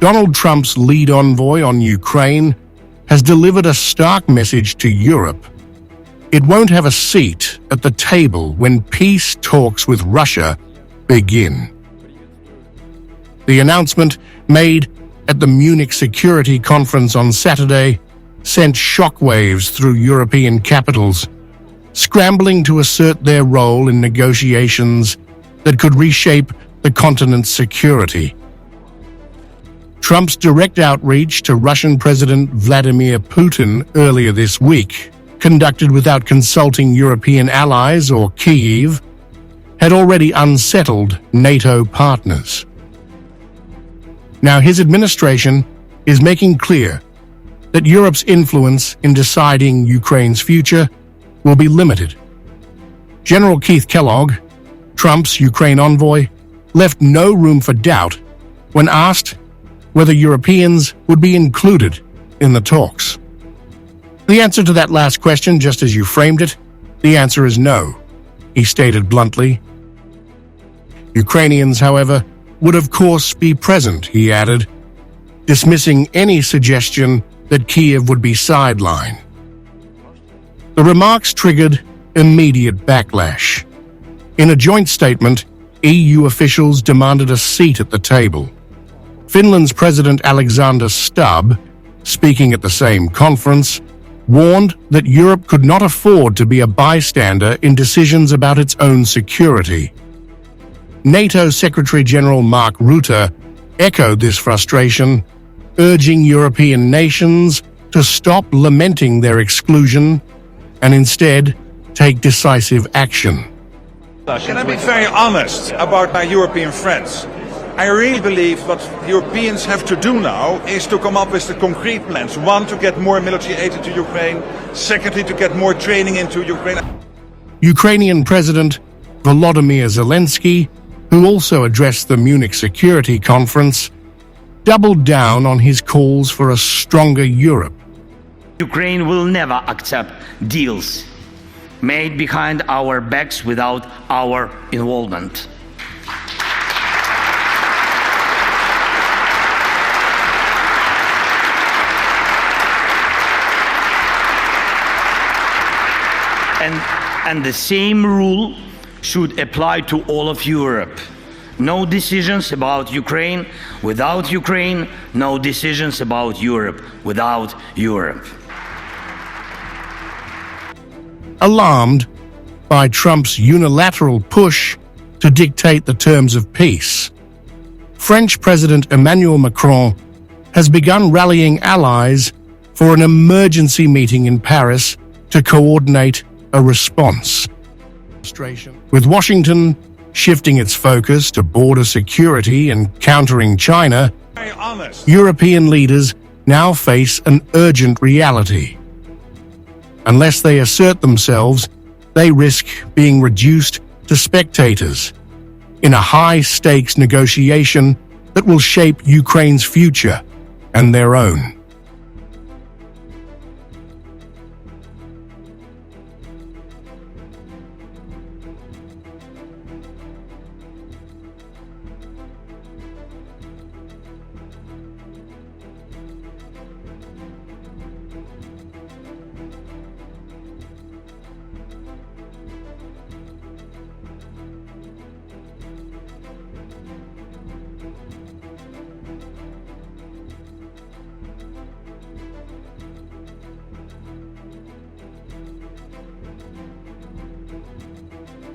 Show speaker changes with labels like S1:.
S1: Donald Trump's lead envoy on Ukraine has delivered a stark message to Europe. It won't have a seat at the table when peace talks with Russia begin. The announcement, made at the Munich Security Conference on Saturday, sent shockwaves through European capitals, scrambling to assert their role in negotiations that could reshape the continent's security. Trump's direct outreach to Russian President Vladimir Putin earlier this week, conducted without consulting European allies or Kyiv, had already unsettled NATO partners. Now his administration is making clear that Europe's influence in deciding Ukraine's future will be limited. General Keith Kellogg, Trump's Ukraine envoy, left no room for doubt when asked whether Europeans would be included in the talks. The answer to that last question, just as you framed it, the answer is no, he stated bluntly. Ukrainians, however, would of course be present, he added, dismissing any suggestion that Kyiv would be sidelined. The remarks triggered immediate backlash. In a joint statement, EU officials demanded a seat at the table. Finland's President Alexander Stubb, speaking at the same conference, warned that Europe could not afford to be a bystander in decisions about its own security. NATO Secretary-General Mark Rutte echoed this frustration, urging European nations to stop lamenting their exclusion and instead take decisive action.
S2: Can I be very honest about my European friends? I really believe what Europeans have to do now is to come up with the concrete plans. One, to get more military aid into Ukraine. Secondly, to get more training into Ukraine.
S1: Ukrainian President Volodymyr Zelensky, who also addressed the Munich Security Conference, doubled down on his calls for a stronger Europe.
S3: Ukraine will never accept deals made behind our backs without our involvement. And the same rule should apply to all of Europe. No decisions about Ukraine without Ukraine, no decisions about Europe without Europe.
S1: Alarmed by Trump's unilateral push to dictate the terms of peace, French President Emmanuel Macron has begun rallying allies for an emergency meeting in Paris to coordinate a response. With Washington shifting its focus to border security and countering China, European leaders now face an urgent reality. Unless they assert themselves, they risk being reduced to spectators in a high-stakes negotiation that will shape Ukraine's future and their own.